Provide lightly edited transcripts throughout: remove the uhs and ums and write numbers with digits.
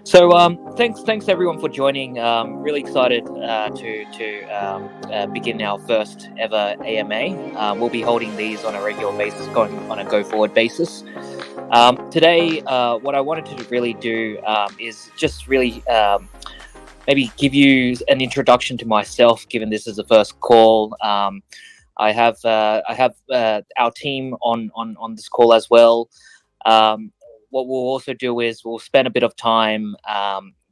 Thanks everyone for joining. Really excited to begin our first ever AMA. We'll be holding these on a regular basis, going on a go forward basis. Today, what I wanted to really do is just really maybe give you an introduction to myself, given this is the first call. I have our team on this call as well. Um, what we'll also do is we'll spend a bit of time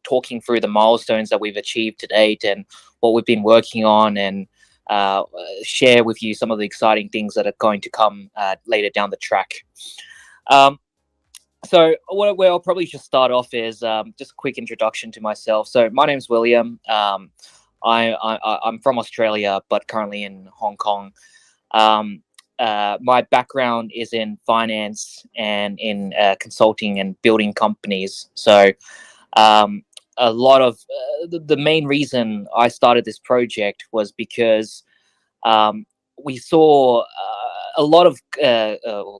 talking through the milestones that we've achieved to date and what we've been working on, and uh, share with you some of the exciting things that are going to come later down the track. Um, where I'll probably just start off is just a quick introduction to myself. So my name's William. I'm from Australia, but currently in Hong Kong. Um, my background is in finance and in consulting and building companies. So um, a lot of the main reason I started this project was because um, we saw a lot of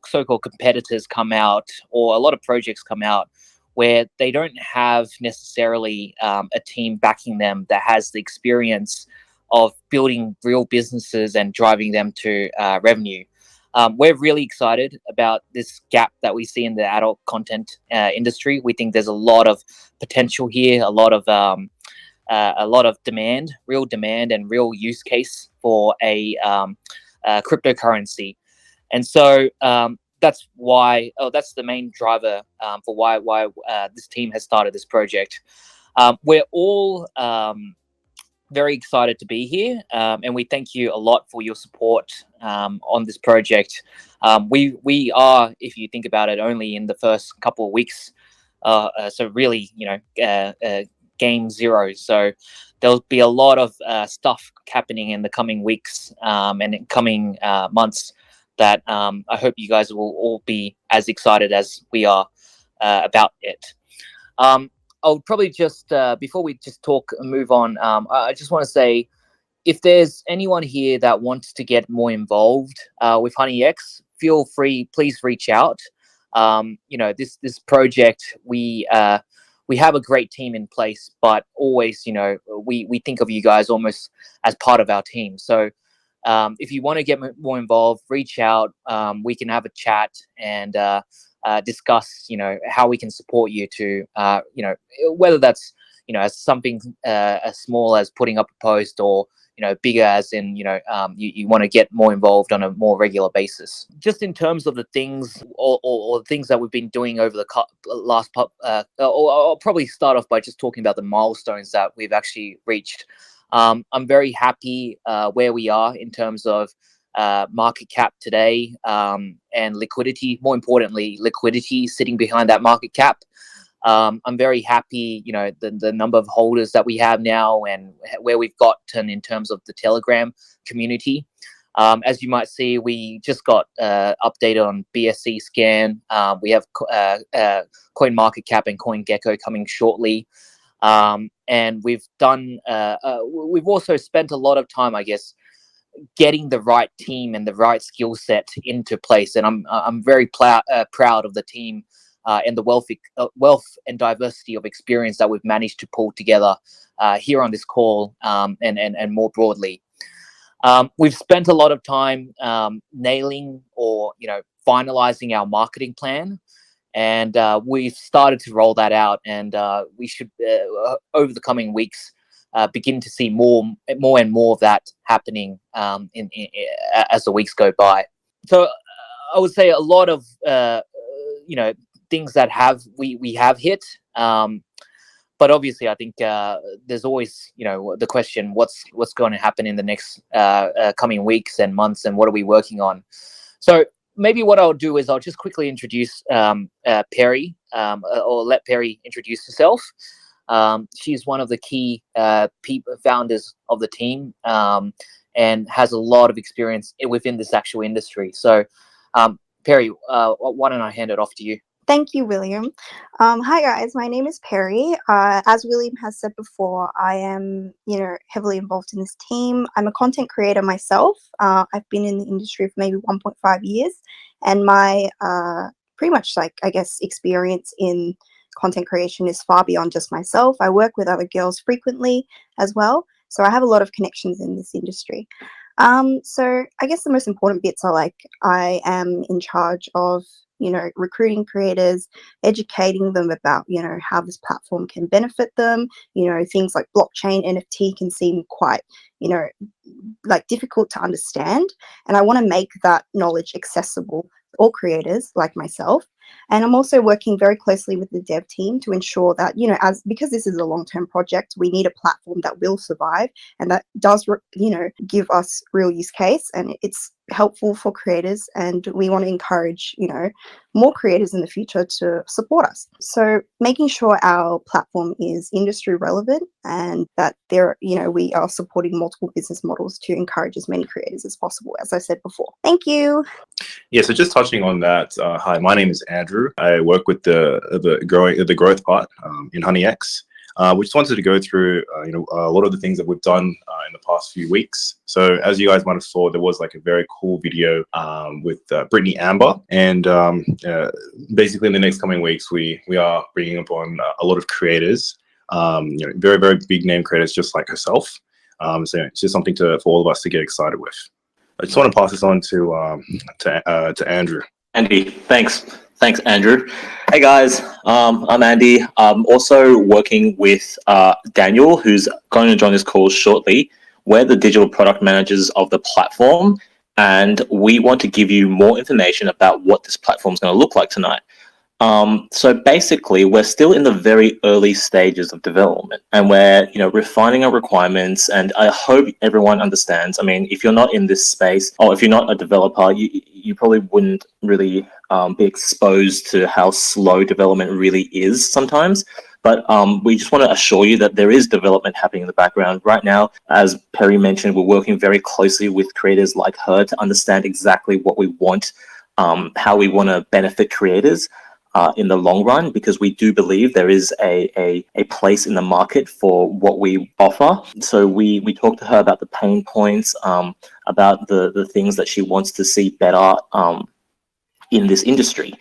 so-called competitors come out, or a lot of projects come out where they don't have necessarily a team backing them that has the experience of building real businesses and driving them to revenue. We're really excited about this gap that we see in the adult content industry. We think there's a lot of potential here, a lot of demand, real demand, and real use case for a cryptocurrency. And so that's why. Oh, that's the main driver for why this team has started this project. We're all very excited to be here, and we thank you a lot for your support on this project. We are, if you think about it, only in the first couple of weeks, so really, game zero. So there'll be a lot of stuff happening in the coming weeks and in coming months that I hope you guys will all be as excited as we are about it. I'll probably just before we just talk and move on, I just want to say, if there's anyone here that wants to get more involved with HoneyX, feel free, please reach out. This project, we have a great team in place, but always, we think of you guys almost as part of our team. So if you want to get more involved, reach out. We can have a chat and discuss, how we can support you to, whether that's, as something as small as putting up a post, or bigger as in, you want to get more involved on a more regular basis. Just in terms of the things or things that we've been doing over the last I'll probably start off by just talking about the milestones that we've actually reached. I'm very happy where we are in terms of market cap today, and liquidity. More importantly, liquidity sitting behind that market cap. I'm very happy, the number of holders that we have now and where we've gotten in terms of the Telegram community. As you might see, we just got updated on BSC scan. We have CoinMarketCap and CoinGecko coming shortly. And we've also spent a lot of time, I guess, getting the right team and the right skill set into place. And I'm very proud of the team and the wealth and diversity of experience that we've managed to pull together here on this call, and more broadly. We've spent a lot of time nailing or finalizing our marketing plan, and we've started to roll that out, and we should over the coming weeks begin to see more and more of that happening as the weeks go by. So I would say a lot of things that we have hit, but obviously I think there's always the question, what's going to happen in the next coming weeks and months, and what are we working on? So maybe what I'll do is I'll just quickly introduce Perry, or let Perry introduce herself. She's one of the key founders of the team, and has a lot of experience within this actual industry. So Perry, why don't I hand it off to you? Thank you, William. Hi, guys. My name is Perry. As William has said before, I am, heavily involved in this team. I'm a content creator myself. I've been in the industry for maybe 1.5 years, and my pretty much, I guess, experience in content creation is far beyond just myself. I work with other girls frequently as well. So I have a lot of connections in this industry. So I guess the most important bits are like I am in charge of, recruiting creators, educating them about, how this platform can benefit them. Things like blockchain, NFT can seem quite, like difficult to understand. And I want to make that knowledge accessible to all creators like myself. And I'm also working very closely with the dev team to ensure that, because this is a long-term project, we need a platform that will survive and that does, give us real use case, and it's helpful for creators. And we want to encourage, more creators in the future to support us. So making sure our platform is industry relevant and that we are supporting multiple business models to encourage as many creators as possible, as I said before. Thank you. Yeah, so just touching on that, hi, my name is Andrew. I work with the growth part in HoneyX. We just wanted to go through, a lot of the things that we've done in the past few weeks. So as you guys might have saw, there was like a very cool video with Brittany Amber, and basically in the next coming weeks, we are bringing upon a lot of creators, very, very big name creators just like herself. So it's just something for all of us to get excited with. I just want to pass this on to Andrew. Andy, thanks, Andrew. Hey guys, I'm Andy. I'm also working with Daniel, who's going to join this call shortly. We're the digital product managers of the platform, and we want to give you more information about what this platform is going to look like tonight. So basically, we're still in the very early stages of development, and we're refining our requirements. And I hope everyone understands. I mean, if you're not in this space, or if you're not a developer, you probably wouldn't really be exposed to how slow development really is sometimes. But we just want to assure you that there is development happening in the background right now. As Perry mentioned, we're working very closely with creators like her to understand exactly what we want, how we want to benefit creators in the long run, because we do believe there is a place in the market for what we offer. So we talked to her about the pain points, about the things that she wants to see better in this industry.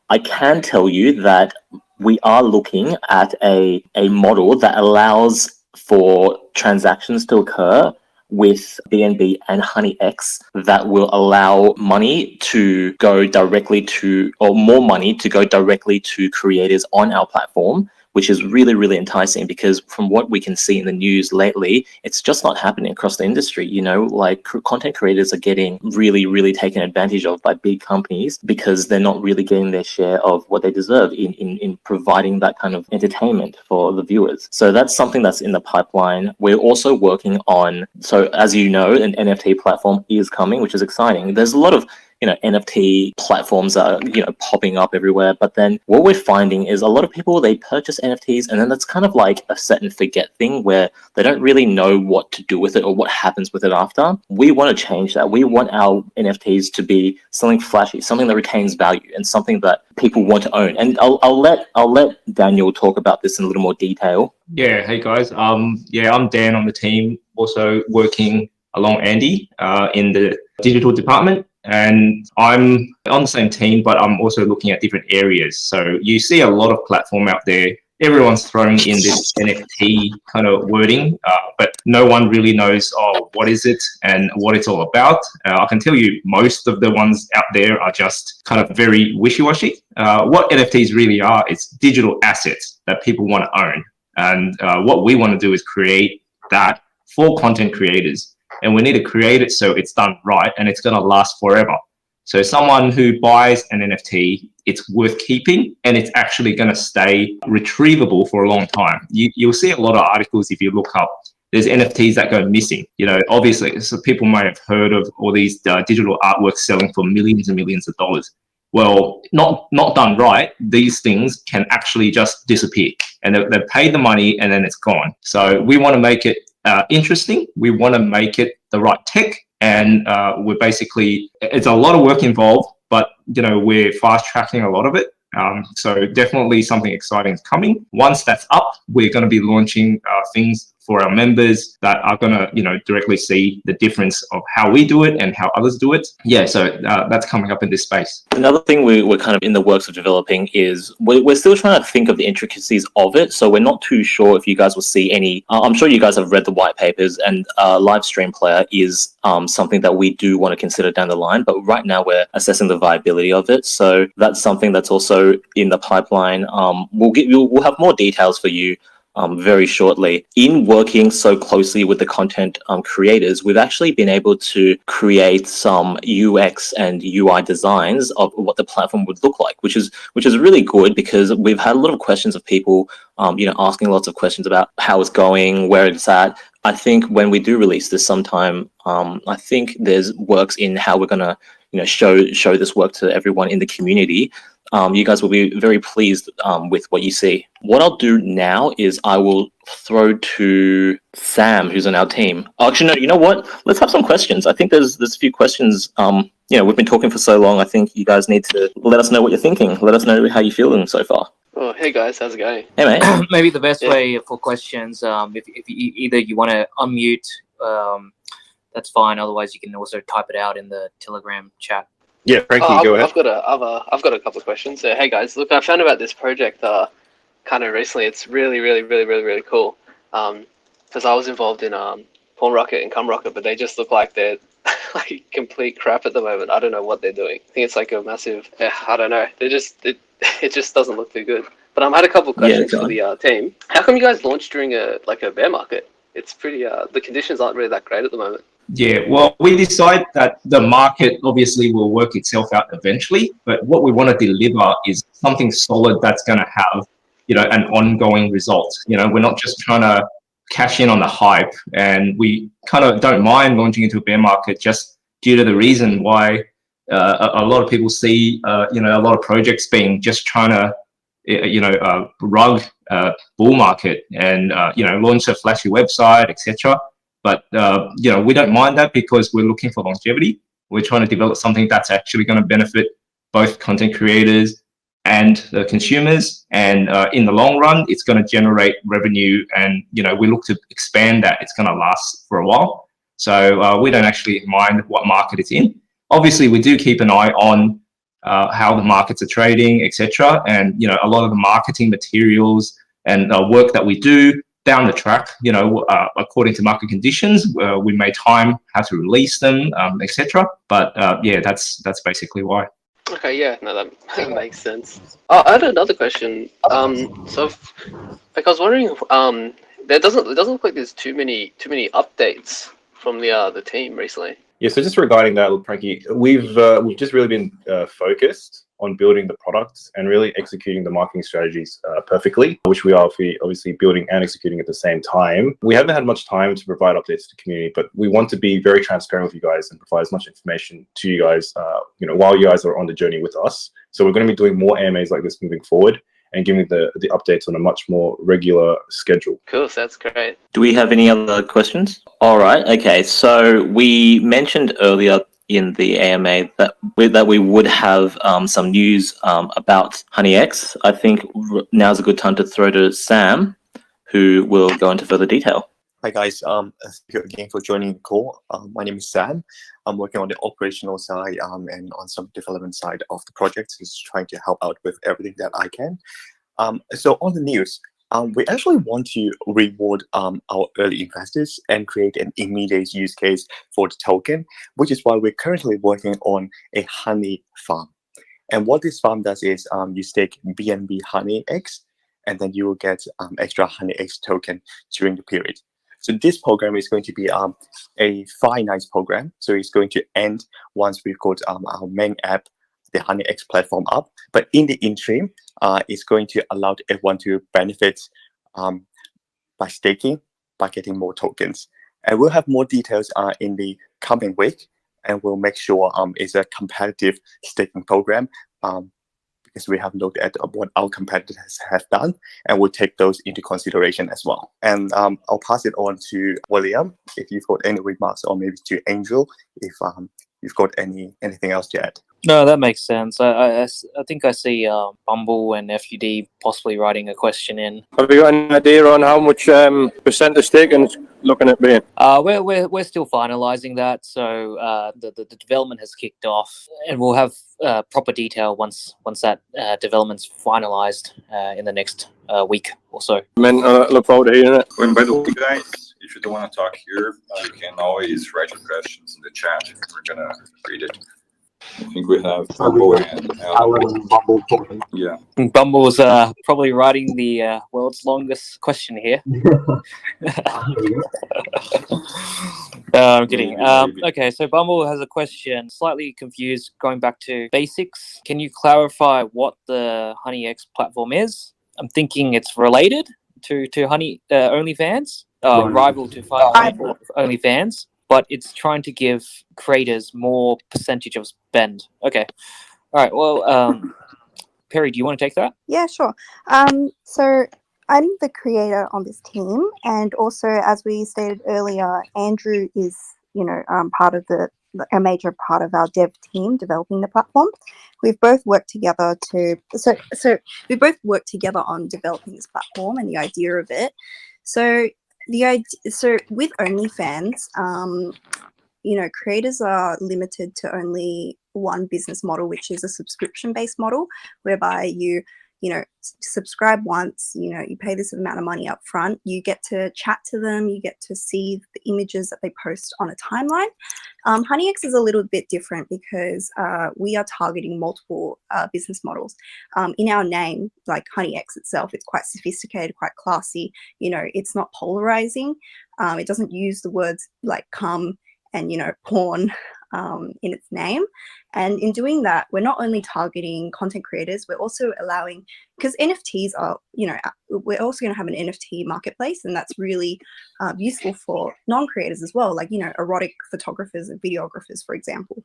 I can tell you that we are looking at a model that allows for transactions to occur with BNB and HoneyX that will allow money to go directly to, or more money to go directly to creators on our platform, which is really, really enticing, because from what we can see in the news lately, it's just not happening across the industry. Like content creators are getting really, really taken advantage of by big companies because they're not really getting their share of what they deserve in providing that kind of entertainment for the viewers. So that's something that's in the pipeline. We're also working on, so as you know, an NFT platform is coming, which is exciting. There's a lot of NFT platforms that are, popping up everywhere. But then what we're finding is a lot of people, they purchase NFTs and then that's kind of like a set and forget thing where they don't really know what to do with it or what happens with it after. We want to change that. We want our NFTs to be something flashy, something that retains value, and something that people want to own. And I'll let Daniel talk about this in a little more detail. Yeah, hey guys. I'm Dan on the team, also working along Andy in the digital department. And I'm on the same team, but I'm also looking at different areas. So you see a lot of platform out there. Everyone's throwing in this NFT kind of wording, but no one really knows, what is it and what it's all about. I can tell you most of the ones out there are just kind of very wishy-washy. What NFTs really are, it's digital assets that people want to own. And what we want to do is create that for content creators. And we need to create it so it's done right and it's going to last forever. So someone who buys an NFT, it's worth keeping and it's actually going to stay retrievable for a long time. You'll see a lot of articles if you look up. There's NFTs that go missing. Obviously, so people might have heard of all these digital artworks selling for millions and millions of dollars. Well, not done right, these things can actually just disappear. And they've paid the money and then it's gone. So we want to make it interesting. We want to make it the right tech, and we're basically, it's a lot of work involved, but we're fast tracking a lot of it. So definitely something exciting is coming. Once that's up, we're going to be launching things for our members that are going to, directly see the difference of how we do it and how others do it. Yeah, so that's coming up in this space. Another thing we're kind of in the works of developing is we're still trying to think of the intricacies of it. So we're not too sure if you guys will see any. I'm sure you guys have read the white papers, and live stream player is something that we do want to consider down the line. But right now we're assessing the viability of it. So that's something that's also in the pipeline. We'll have more details for you very shortly. In working so closely with the content creators, we've actually been able to create some UX and UI designs of what the platform would look like, which is really good, because we've had a lot of questions of people, asking lots of questions about how it's going, where it's at. I think when we do release this sometime, I think there's works in how we're gonna, show this work to everyone in the community. You guys will be very pleased with what you see. What I'll do now is I will throw to Sam, who's on our team. Actually, no, you know what? Let's have some questions. I think there's a few questions. We've been talking for so long. I think you guys need to let us know what you're thinking. Let us know how you're feeling so far. Oh, hey guys, how's it going? Hey, mate. Maybe the best way for questions, if either you want to unmute, that's fine. Otherwise, you can also type it out in the Telegram chat. Yeah, Frankie, go ahead. I've got a couple of questions. So, hey guys, look, I found about this project kind of recently. It's really cool. Because I was involved in Porn Rocket and Cum Rocket, but they just look like they're like complete crap at the moment. I don't know what they're doing. I think it's like a massive. I don't know. It just doesn't look too good. But I had a couple of questions for the team. How come you guys launched during a bear market? It's pretty. The conditions aren't really that great at the moment. Yeah, well, we decide that the market obviously will work itself out eventually, but what we want to deliver is something solid that's going to have, an ongoing result. We're not just trying to cash in on the hype, and we kind of don't mind launching into a bear market just due to the reason why a lot of people see, a lot of projects being just trying to, rug bull market and, launch a flashy website, etc. But, we don't mind that because we're looking for longevity. We're trying to develop something that's actually going to benefit both content creators and the consumers. And in the long run, it's going to generate revenue. And, we look to expand that. It's going to last for a while. So we don't actually mind what market it's in. Obviously, we do keep an eye on how the markets are trading, etc. And, a lot of the marketing materials and work that we do down the track, according to market conditions, we may time how to release them, etc. But that's basically why. Okay, yeah, no, that makes sense. I had another question. So, I was wondering, it doesn't look like there's too many updates from the team recently. Yeah, so just regarding that, Frankie, we've just really been focused on building the products and really executing the marketing strategies perfectly, which we are obviously building and executing at the same time. We haven't had much time to provide updates to the community, but we want to be very transparent with you guys and provide as much information to you guys, while you guys are on the journey with us. So we're going to be doing more AMAs like this moving forward and giving the updates on a much more regular schedule. Cool, so that's great. Do we have any other questions? All right. Okay. So we mentioned earlier in the AMA that we would have some news about HoneyX. I think now's a good time to throw to Sam, who will go into further detail. Hi guys, thank you again for joining the call. My name is Sam. I'm working on the operational side and on some development side of the project, just trying to help out with everything that I can. So on the news, we actually want to reward our early investors and create an immediate use case for the token, which is why we're currently working on a honey farm. And what this farm does is you stake BNB HoneyX, and then you will get extra HoneyX token during the period. So this program is going to be a finite program. So it's going to end once we've got our main app, the HoneyX platform up. But in the interim, it's going to allow everyone to benefit by staking, by getting more tokens. And we'll have more details in the coming week, and we'll make sure it's a competitive staking program because we have looked at what our competitors have done, and we'll take those into consideration as well. And I'll pass it on to William if you've got any remarks, or maybe to Angel if you've got anything else to add. No, that makes sense. I think I see Bumble and FUD possibly writing a question in. Have you got an idea on how much percent of staking it's looking at being? We're still finalising that, so the development has kicked off, and we'll have proper detail once that development's finalised in the next week or so. I mean, I look forward to hearing it. And by the way, guys, if you don't want to talk here, you can always write your questions in the chat. We're gonna read it. I think we have Bumble and Alan. Yeah. Bumble's probably writing the world's longest question here. I'm kidding. Okay, so Bumble has a question, slightly confused, going back to basics. Can you clarify what the HoneyX platform is? I'm thinking it's related to OnlyFans, rival to OnlyFans, but it's trying to give creators more percentage of spend. Okay. All right. Well, Perry, do you want to take that? Yeah, sure. So I'm the creator on this team, and also, as we stated earlier, Andrew is, part of a major part of our dev team developing the platform. We've both worked together we both worked together on developing this platform and the idea of it. So with OnlyFans, creators are limited to only one business model, which is a subscription-based model, whereby you subscribe once, you pay this amount of money up front, you get to chat to them, you get to see the images that they post on a timeline. HoneyX is a little bit different because we are targeting multiple business models. In our name, like HoneyX itself, it's quite sophisticated, quite classy. It's not polarizing. It doesn't use the words like cum and porn in its name. And in doing that, we're not only targeting content creators, we're also allowing, because NFTs are, we're also going to have an NFT marketplace, and that's really useful for non-creators as well, like, erotic photographers and videographers, for example.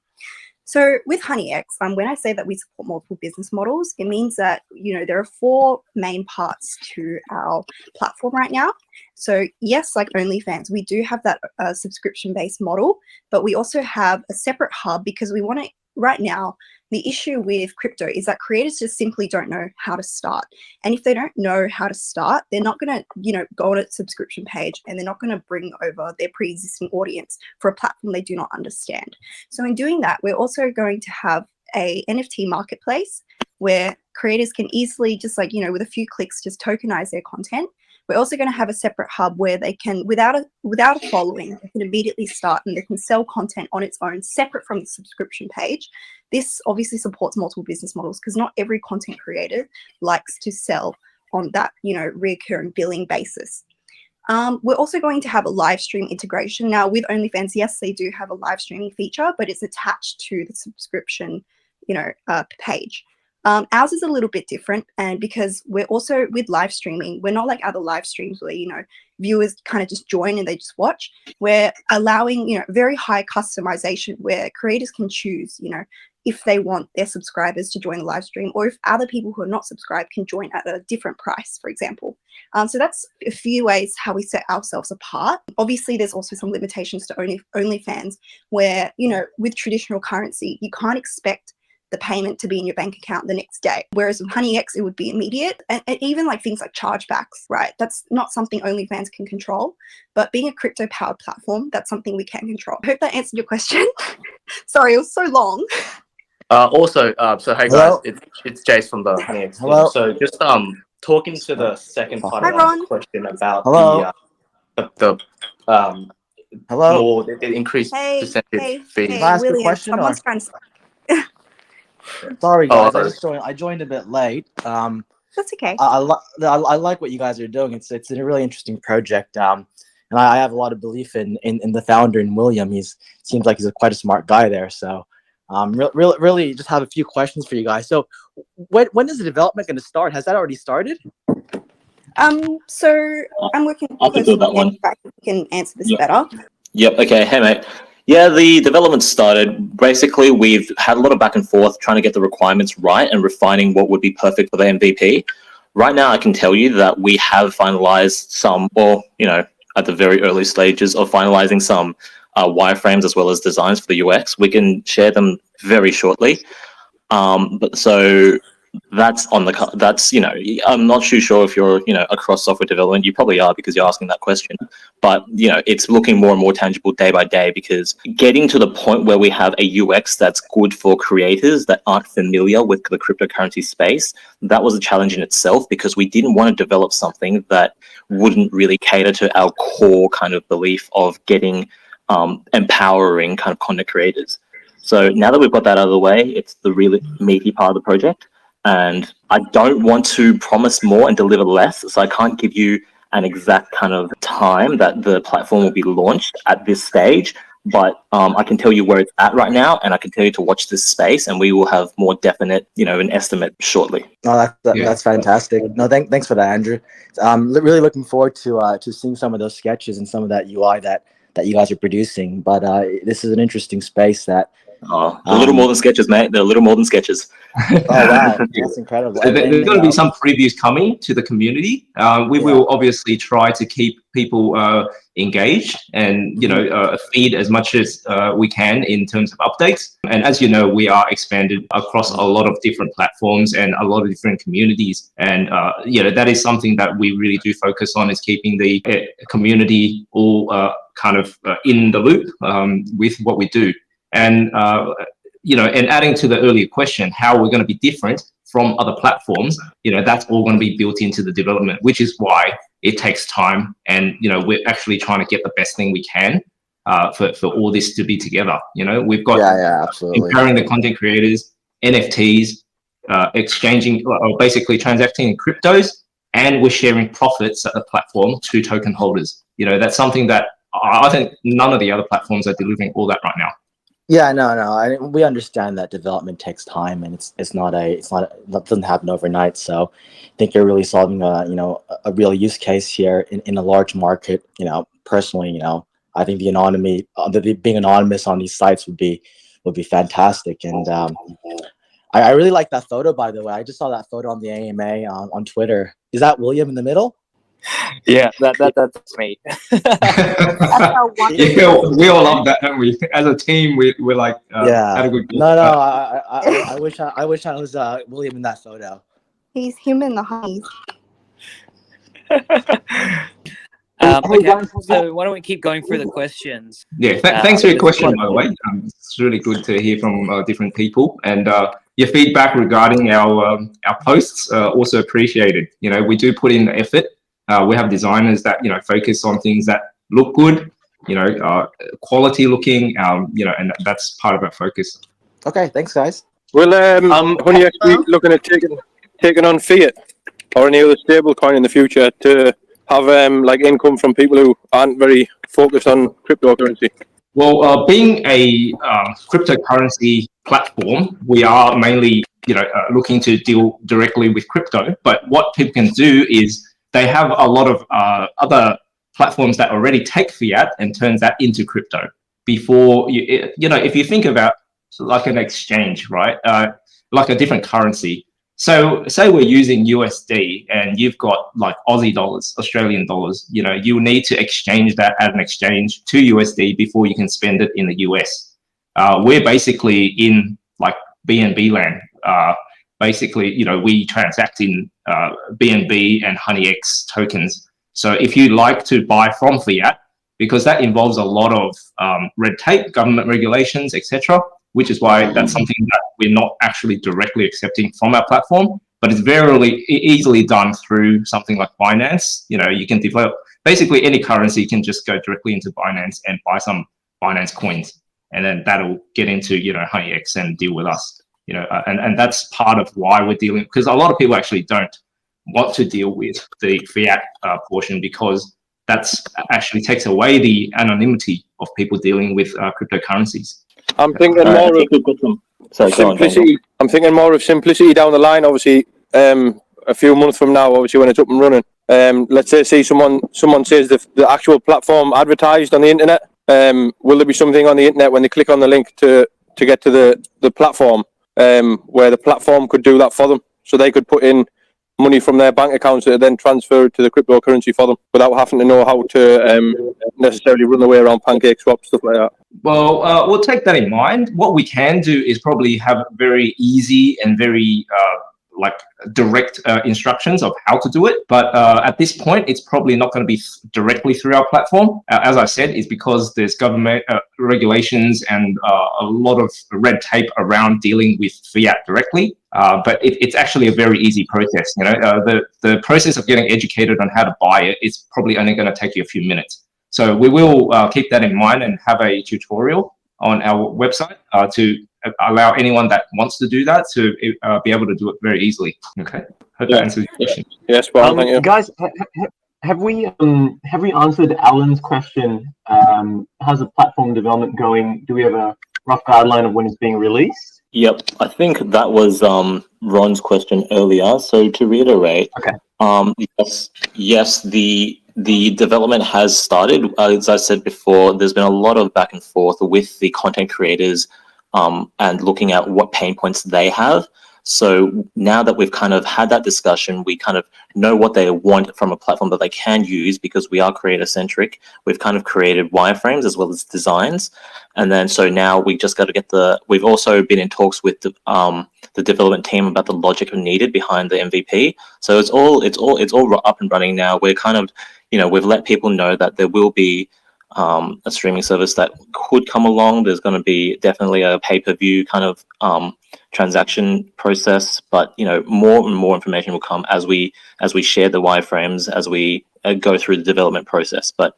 So with HoneyX, when I say that we support multiple business models, it means that, there are 4 main parts to our platform right now. So yes, like OnlyFans, we do have that subscription-based model, but we also have a separate hub because we want to, right now, the issue with crypto is that creators just simply don't know how to start. And if they don't know how to start, they're not going to, go on a subscription page, and they're not going to bring over their pre-existing audience for a platform they do not understand. So in doing that, we're also going to have a NFT marketplace where creators can easily just with a few clicks, just tokenize their content. We're also going to have a separate hub where they can, without a following, they can immediately start and they can sell content on its own, separate from the subscription page. This obviously supports multiple business models because not every content creator likes to sell on that, recurring billing basis. We're also going to have a live stream integration. Now with OnlyFans, yes, they do have a live streaming feature, but it's attached to the subscription, page. Ours is a little bit different, and because we're also with live streaming, we're not like other live streams where, viewers kind of just join and they just watch. We're allowing, very high customization where creators can choose, if they want their subscribers to join the live stream, or if other people who are not subscribed can join at a different price, for example. So that's a few ways how we set ourselves apart. Obviously, there's also some limitations to OnlyFans where, with traditional currency, you can't expect the payment to be in your bank account the next day. Whereas with HoneyX, it would be immediate. And even like things like chargebacks, right? That's not something OnlyFans can control. But being a crypto-powered platform, that's something we can control. I hope that answered your question. Sorry, it was so long. So hey guys, it's Jace from the HoneyX team. So just talking to the second part of the question about the more the increased percentage fees. Hey, ask a William, question? someone's trying to... Sorry guys, I joined a bit late. That's okay. I like what you guys are doing. It's a really interesting project. And I have a lot of belief in the founder, in William. Seems like he's quite a smart guy there. So really just have a few questions for you guys. So when is the development going to start? Has that already started? So I'm working closely with Andrew. You can answer this better. Yep. Okay. Hey, mate. Yeah, the development started. Basically, we've had a lot of back and forth trying to get the requirements right and refining what would be perfect for the MVP. Right now, I can tell you that we have finalized some, or, at the very early stages of finalizing some wireframes as well as designs for the UX. We can share them very shortly. But so that's that's, I'm not too sure if you're, across software development. You probably are because you're asking that question. But, it's looking more and more tangible day by day, because getting to the point where we have a UX that's good for creators that aren't familiar with the cryptocurrency space, that was a challenge in itself, because we didn't want to develop something that wouldn't really cater to our core kind of belief of getting empowering kind of content creators. So now that we've got that out of the way, it's the really meaty part of the project. And I don't want to promise more and deliver less. So I can't give you an exact kind of time that the platform will be launched at this stage. But I can tell you where it's at right now, and I can tell you to watch this space, and we will have more definite, an estimate shortly. Oh, that's fantastic. No, thanks for that, Andrew. Really looking forward to seeing some of those sketches and some of that UI that you guys are producing. But this is an interesting space that. Oh, a little more than sketches, mate. They're a little more than sketches. Oh, wow. That's incredible. So there's going to be some previews coming to the community. We will obviously try to keep people engaged and, feed as much as we can in terms of updates. And as you know, we are expanded across a lot of different platforms and a lot of different communities. And, that is something that we really do focus on, is keeping the community all kind of in the loop with what we do. And, and adding to the earlier question, how we're going to be different from other platforms, that's all going to be built into the development, which is why it takes time. And, we're actually trying to get the best thing we can for all this to be together. We've got absolutely empowering the content creators, NFTs, exchanging or basically transacting in cryptos, and we're sharing profits at the platform to token holders. That's something that I think none of the other platforms are delivering all that right now. Yeah, no. We understand that development takes time, and it doesn't happen overnight. So I think you're really solving a real use case here in a large market. Personally, I think being anonymous on these sites would be fantastic. And I really like that photo, by the way. I just saw that photo on the AMA on Twitter. Is that William in the middle? Yeah, that's me. We all love that, don't we? As a team, we're like, had a good No, I wish I was William in that photo. He's him in the honeys. Okay, so why don't we keep going through the questions? Yeah, thanks for your question, by the way. It's really good to hear from different people, and your feedback regarding our posts also appreciated. We do put in the effort. We have designers that focus on things that look good, quality looking, and that's part of our focus. Okay, thanks, guys. Will HoneyX be looking at taking on fiat or any other stable coin in the future to have income from people who aren't very focused on cryptocurrency? Well, being a cryptocurrency platform, we are mainly looking to deal directly with crypto. But what people can do is they have a lot of other platforms that already take fiat and turns that into crypto. Before if you think about like an exchange, right? Like a different currency. So say we're using USD and you've got like Aussie dollars, Australian dollars, you need to exchange that at an exchange to USD before you can spend it in the US. We're basically in like BNB land. Basically, we transact in BNB and HoneyX tokens. So if you like to buy from fiat, because that involves a lot of red tape, government regulations, etc., which is why that's something that we're not actually directly accepting from our platform, but it's very easily done through something like Binance. You can develop basically any currency, you can just go directly into Binance and buy some Binance coins, and then that'll get into HoneyX and deal with us. And that's part of why we're dealing, because a lot of people actually don't want to deal with the fiat portion, because that's actually takes away the anonymity of people dealing with cryptocurrencies. I'm thinking more of simplicity. I'm thinking more of simplicity down the line. Obviously, a few months from now, obviously when it's up and running, let's say someone says the actual platform advertised on the internet. Will there be something on the internet when they click on the link to get to the platform, where the platform could do that for them, so they could put in money from their bank accounts that are then transferred to the cryptocurrency for them without having to know how to necessarily run the way around pancake swap, stuff like that. Well, we'll take that in mind. What we can do is probably have very easy and very like direct instructions of how to do it. But at this point, it's probably not going to be directly through our platform. As I said, it's because there's government regulations and a lot of red tape around dealing with fiat directly. But it's actually a very easy process. You know, the process of getting educated on how to buy it is probably only going to take you a few minutes. So we will keep that in mind and have a tutorial on our website to allow anyone that wants to do that to be able to do it very easily. Okay, hope that answers your question. Yes, well, thank you. Guys, have we answered Alan's question? How's the platform development going? Do we have a rough guideline of when it's being released? Yep, I think that was Ron's question earlier. So to reiterate, yes, the development has started. As I said before, there's been a lot of back and forth with the content creators and looking at what pain points they have. So now that we've kind of had that discussion, we kind of know what they want from a platform that they can use because we are creator centric. We've kind of created wireframes as well as designs. And then so now we just got to get we've also been in talks with the development team about the logic needed behind the MVP. So it's all up and running now. We're kind of, we've let people know that there will be a streaming service that could come along. There's going to be definitely a pay-per-view kind of transaction process, but more and more information will come as we share the wireframes, as we go through the development process. But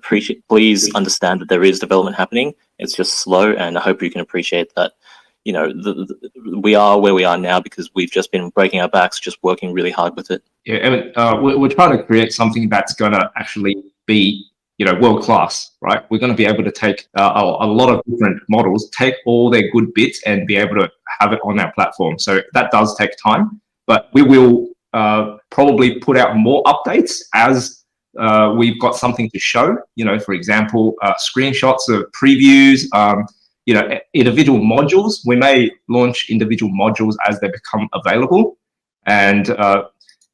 please understand that there is development happening. It's just slow, and I hope you can appreciate that. We are where we are now because we've just been breaking our backs, just working really hard with it. Yeah, and we're trying to create something that's going to actually be world class, right? We're going to be able to take a lot of different models, take all their good bits and be able to have it on our platform. So that does take time, but we will probably put out more updates as we've got something to show, for example, screenshots of previews, individual modules. We may launch individual modules as they become available. And,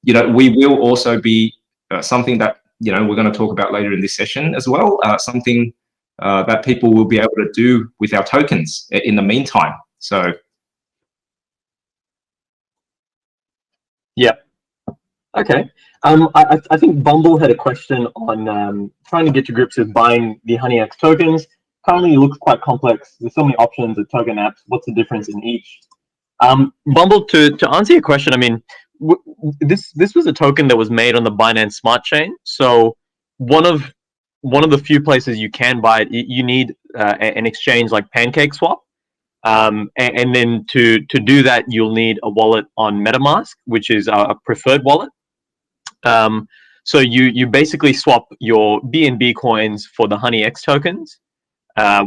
we will also be something that, we're going to talk about later in this session as well, something that people will be able to do with our tokens in the meantime. So. Yeah. Okay. I think Bumble had a question on trying to get to grips with buying the HoneyX tokens. Currently, it looks quite complex. There's so many options of token apps. What's the difference in each? Bumble, to answer your question, I mean, this was a token that was made on the Binance Smart Chain. So one of the few places you can buy it, you need an exchange like Pancake Swap. And then to do that, you'll need a wallet on MetaMask, which is a preferred wallet. So you basically swap your BNB coins for the HoneyX tokens,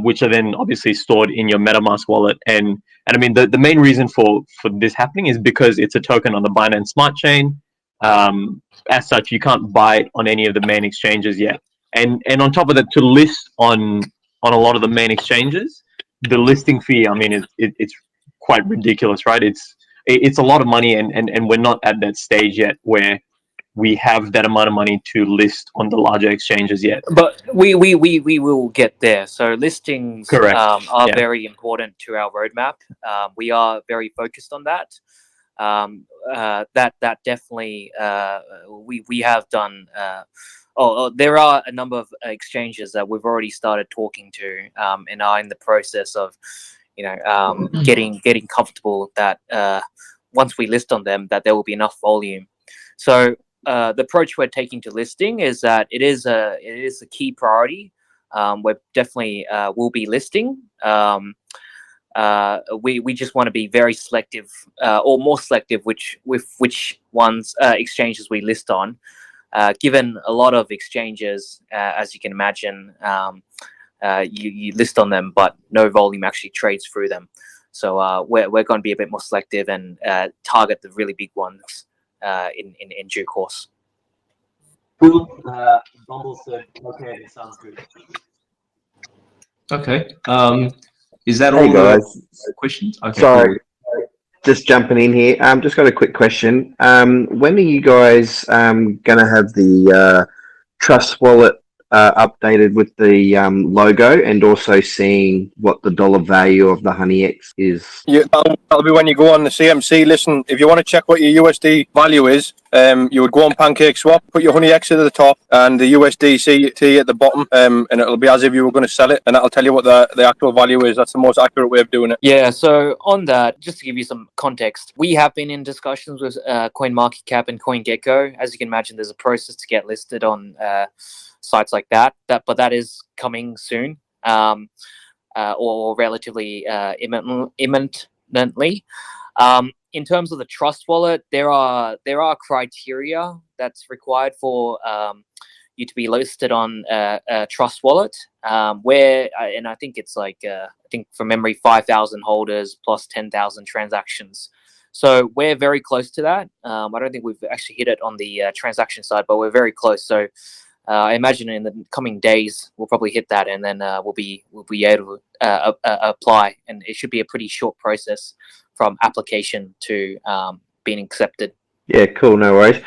which are then obviously stored in your MetaMask wallet. And I mean, the main reason for this happening is because it's a token on the Binance Smart Chain. As such, you can't buy it on any of the main exchanges yet. And on top of that, to list on a lot of the main exchanges, the listing fee, I mean, it's quite ridiculous, right? It's a lot of money, and we're not at that stage yet where we have that amount of money to list on the larger exchanges yet. But we will get there. So listings are very important to our roadmap. We are very focused on that. That definitely we have done. There are a number of exchanges that we've already started talking to and are in the process of, getting comfortable that once we list on them, that there will be enough volume. So the approach we're taking to listing is that it is a key priority. We're definitely will be listing. We just want to be very selective, or more selective, with which ones exchanges we list on. Given a lot of exchanges, as you can imagine, you list on them, but no volume actually trades through them. So we're going to be a bit more selective and target the really big ones in due course. Cool. Bumble said, okay, it sounds good. Okay. Is that all the questions? Okay, sorry. just jumping in here. Just got a quick question. When are you guys going to have the Trust Wallet updated with the logo, and also seeing what the dollar value of the HoneyX is? Yeah, that'll be when you go on the CMC. Listen, if you want to check what your USD value is, you would go on PancakeSwap, put your HoneyX at the top and the USDC at the bottom, and it'll be as if you were going to sell it, and that'll tell you what the actual value is. That's the most accurate way of doing it. Yeah, so on that, just to give you some context, we have been in discussions with CoinMarketCap and CoinGecko. As you can imagine, there's a process to get listed on sites like that, but that is coming soon, or relatively imminently. In terms of the Trust Wallet, there are criteria that's required for you to be listed on a Trust Wallet, and I think it's like I think from memory 5,000 holders plus 10,000 transactions. So we're very close to that. I don't think we've actually hit it on the transaction side, but we're very close. So I imagine in the coming days we'll probably hit that, and then we'll be able to apply, and it should be a pretty short process from application to being accepted. Yeah, cool, no worries.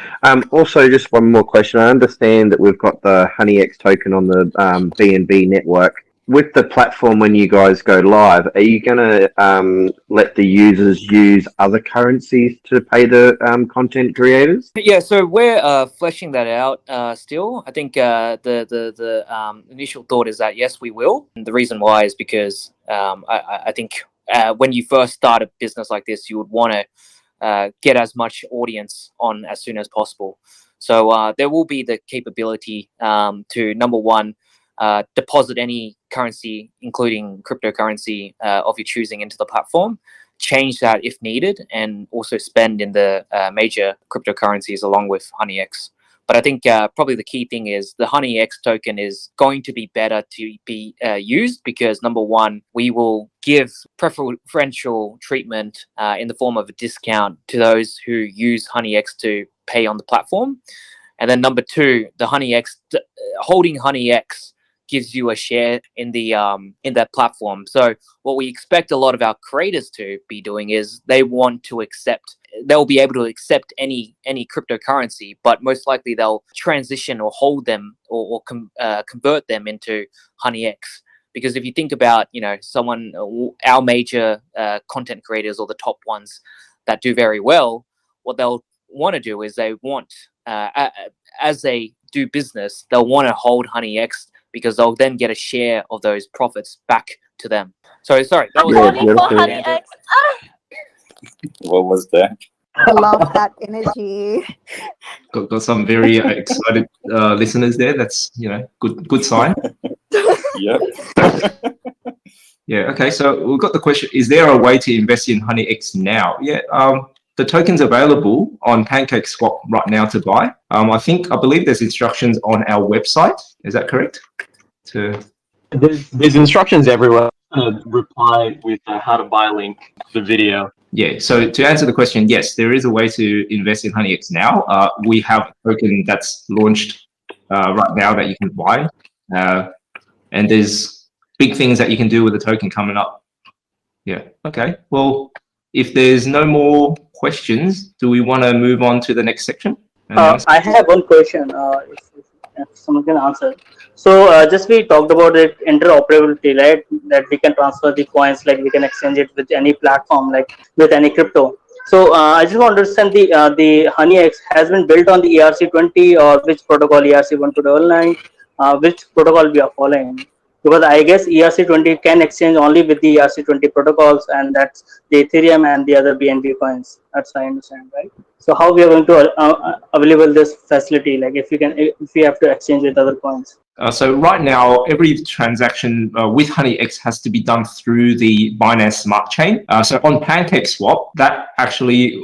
Also, just one more question. I understand that we've got the HoneyX token on the BNB network. With the platform, when you guys go live, are you going to let the users use other currencies to pay the content creators? Yeah, so we're fleshing that out still. I think the initial thought is that yes, we will. And the reason why is because I think when you first start a business like this, you would want to get as much audience on as soon as possible. So there will be the capability to, number one, deposit any currency, including cryptocurrency of your choosing, into the platform, change that if needed, and also spend in the major cryptocurrencies along with HoneyX. But I think probably the key thing is the HoneyX token is going to be better to be used because, number one, we will give preferential treatment in the form of a discount to those who use HoneyX to pay on the platform. And then number two, the HoneyX, holding HoneyX gives you a share in the in that platform. So what we expect a lot of our creators to be doing is they'll be able to accept any cryptocurrency, but most likely they'll transition or hold them or convert them into HoneyX. Because if you think about, our major content creators or the top ones that do very well, what they'll want to do is they want, as they do business, they'll want to hold HoneyX because they'll then get a share of those profits back to them. So sorry, that was HoneyX. What was that? I love that energy. Got some very excited listeners there. That's good sign. Yep. Yeah. Okay. So we've got the question: is there a way to invest in HoneyX now? Yeah. The token's available on PancakeSwap right now to buy. I believe there's instructions on our website. Is that correct? There's instructions everywhere. Reply with how to buy link to the video. Yeah. So to answer the question, yes, there is a way to invest in HoneyX now. We have a token that's launched right now that you can buy, and there's big things that you can do with the token coming up. Yeah. Okay. Well, if there's no more questions, do we want to move on to the next section? I have one question, if someone can answer. So just we talked about it, interoperability, right? That we can transfer the coins, like we can exchange it with any platform, like with any crypto. So I just want to understand the HoneyX has been built on the ERC20 or which protocol, ERC1299, which protocol we are following? Because I guess ERC20 can exchange only with the ERC20 protocols, and that's the Ethereum and the other BNB coins. That's what I understand, right? So how we are going to available this facility? Like if we have to exchange with other coins. So right now, every transaction with HoneyX has to be done through the Binance Smart Chain. So on PancakeSwap, that actually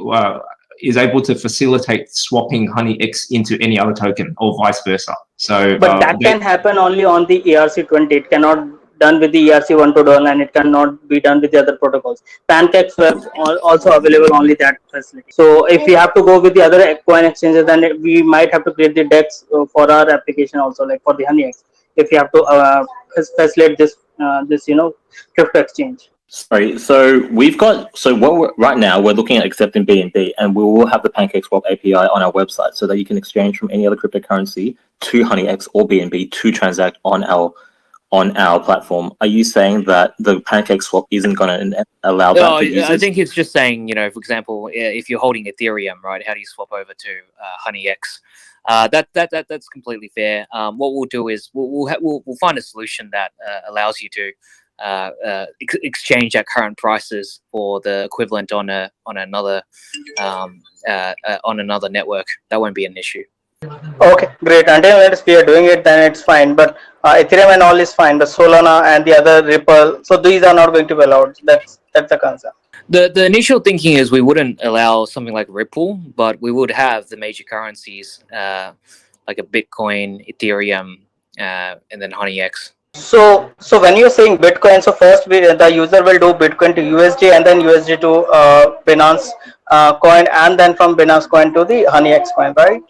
is able to facilitate swapping HoneyX into any other token or vice versa. So, but that can happen only on the ERC20. It cannot done with the ERC1299, and it cannot be done with the other protocols. PancakeSwap also available only that facility. So if we have to go with the other coin exchanges, then we might have to create the DEX for our application also, like for the HoneyX. If you have to facilitate this crypto exchange. Sorry, right now we're looking at accepting BNB, and we will have the PancakeSwap API on our website so that you can exchange from any other cryptocurrency to HoneyX or BNB to transact on our platform. Are you saying that the PancakeSwap isn't going to allow that No, for users? I think it's just saying, for example, if you're holding Ethereum, right, how do you swap over to HoneyX? That's completely fair. What we'll do is we'll find a solution that allows you to exchange at current prices for the equivalent on another network. That won't be an issue. Okay, great. Until we are doing it, then it's fine. But Ethereum and all is fine. But Solana and the other Ripple, so these are not going to be allowed. That's the concern. The initial thinking is we wouldn't allow something like Ripple, but we would have the major currencies like a Bitcoin, Ethereum, and then HoneyX. So when you're saying Bitcoin, so first the user will do Bitcoin to USD and then USD to Binance coin, and then from Binance coin to the HoneyX coin, right?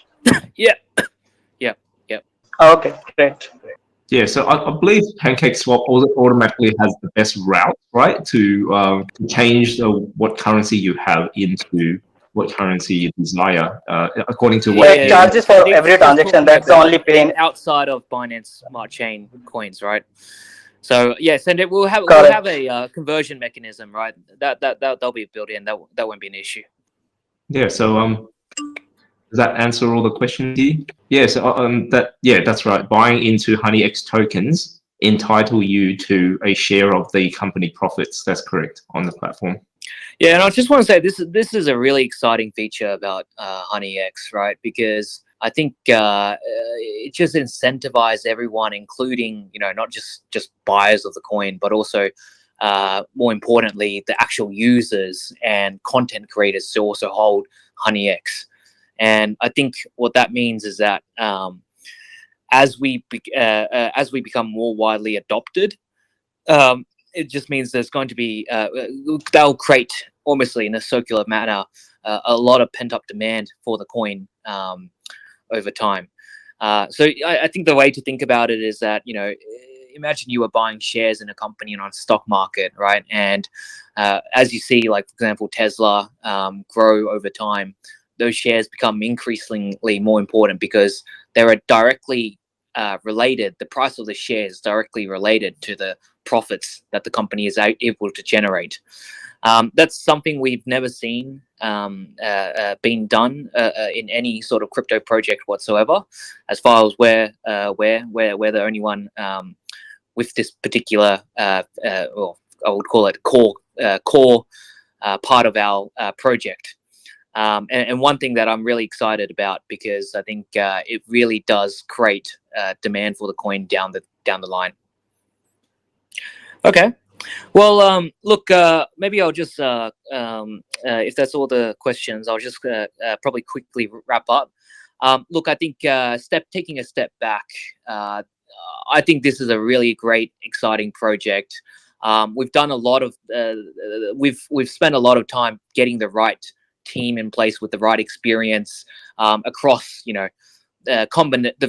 Yeah. Okay, great. Yeah, so I believe PancakeSwap automatically has the best route, right, to change what currency you have into what currency you desire, according to what. It charges for every transaction. That's the only pain. Outside of Binance Smart Chain coins, right? So yes, and we'll have a conversion mechanism, right? That'll be built in. That won't be an issue. Yeah. So does that answer all the questions here? Yeah. So that's right. Buying into HoneyX tokens entitle you to a share of the company profits. That's correct on the platform. Yeah, and I just want to say this is a really exciting feature about HoneyX, right? Because I think it just incentivizes everyone, including not just buyers of the coin, but also more importantly the actual users and content creators to also hold HoneyX. And I think what that means is that as we become more widely adopted, it just means there's going to be they'll create almost in a circular manner a lot of pent up demand for the coin over time. So I think the way to think about it is that imagine you were buying shares in a company on a stock market, right? And as you see, like for example, Tesla grow over time, those shares become increasingly more important because they are directly related. The price of the shares is directly related to the profits that the company is able to generate. That's something we've never seen being done in any sort of crypto project whatsoever. As far as we're the only one with this particular, well, I would call it core part of our project. And one thing that I'm really excited about, because I think it really does create demand for the coin down the line. Okay. Well, look, maybe I'll just, if that's all the questions, I'll just probably quickly wrap up. Look, I think taking a step back, I think this is a really great, exciting project. We've done a lot of, we've spent a lot of time getting the right team in place with the right experience across, the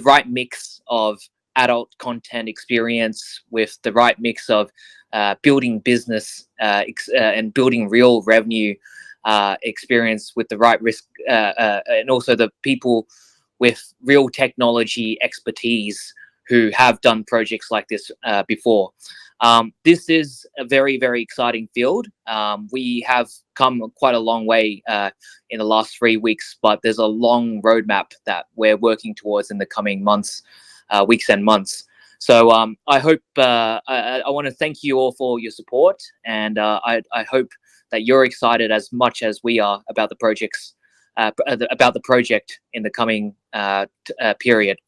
right mix of adult content experience with the right mix of building business and building real revenue experience with the right risk and also the people with real technology expertise who have done projects like this before. This is a very, very exciting field. We have come quite a long way in the last 3 weeks, but there's a long roadmap that we're working towards in the coming months, weeks and months. So I hope I want to thank you all for your support, and I hope that you're excited as much as we are about the project in the coming period.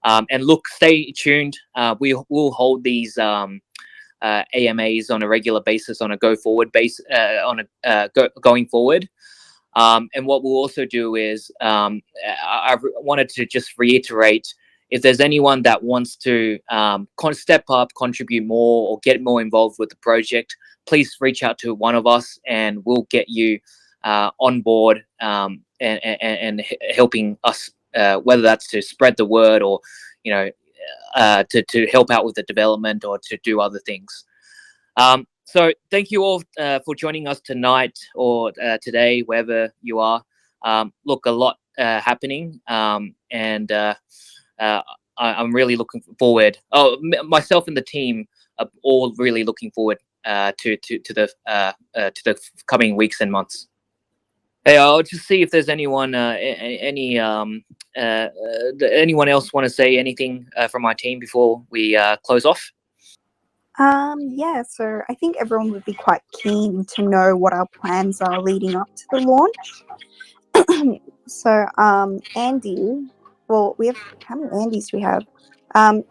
And look, stay tuned. We will hold these AMAs on a regular basis, on a going forward. And what we'll also do is I wanted to just reiterate, if there's anyone that wants to step up, contribute more, or get more involved with the project, please reach out to one of us and we'll get you on board and helping us, whether that's to spread the word or, to help out with the development or to do other things. So thank you all for joining us tonight or today, wherever you are. Look, a lot happening, and I'm really looking forward. Myself and the team are all really looking forward to the coming weeks and months. Hey, I'll just see if there's anyone anyone else want to say anything from my team before we close off. Yeah, so I think everyone would be quite keen to know what our plans are leading up to the launch. So, Andy, well, we have, how many Andys do we have?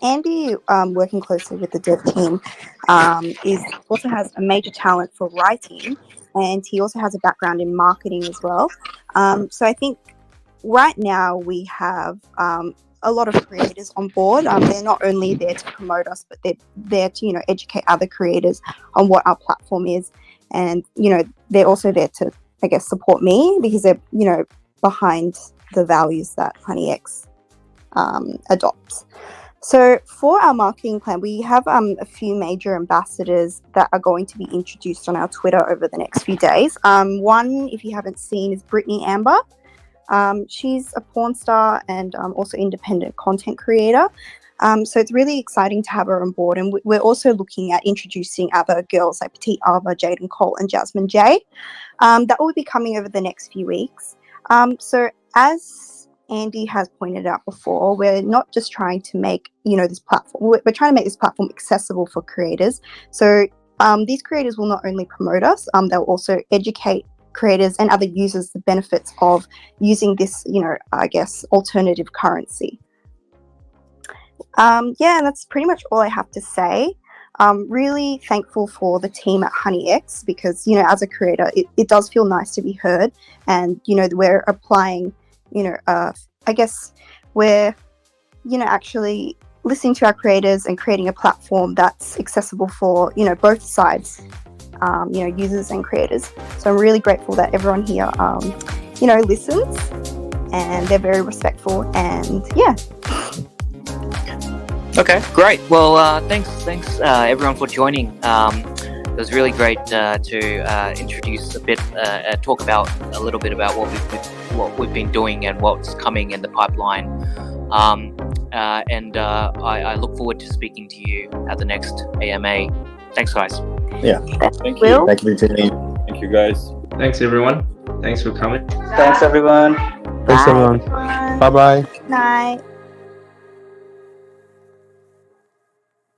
Andy, working closely with the dev team, also has a major talent for writing, and he also has a background in marketing as well. So I think right now we have a lot of creators on board. They're not only there to promote us, but they're there to, educate other creators on what our platform is. And, they're also there to, I guess, support me because they're, behind the values that HoneyX adopts. So for our marketing plan, we have a few major ambassadors that are going to be introduced on our Twitter over the next few days. One, if you haven't seen, is Brittany Amber. She's a porn star and also independent content creator. So it's really exciting to have her on board. And we're also looking at introducing other girls like Petite Ava, Jaden Cole, and Jasmine J. That will be coming over the next few weeks. So as Andy has pointed out before, we're not just trying to make, this platform, we're trying to make this platform accessible for creators. So these creators will not only promote us, they'll also educate creators and other users the benefits of using this, I guess, alternative currency. And that's pretty much all I have to say. Really thankful for the team at HoneyX because, as a creator, it does feel nice to be heard. And, we're applying, I guess we're, actually listening to our creators and creating a platform that's accessible for, both sides, users and creators. So I'm really grateful that everyone here, listens and they're very respectful and yeah. Okay, great. Well, thanks everyone for joining. It was really great to introduce a bit, talk about a little bit about what we've been doing and what's coming in the pipeline. And I look forward to speaking to you at the next AMA. Thanks, guys. Yeah. Thank you. Thank you for tuning. Thank you, guys. Thanks, everyone. Thanks for coming. Thanks, everyone. Thanks, everyone. Bye-bye. Night.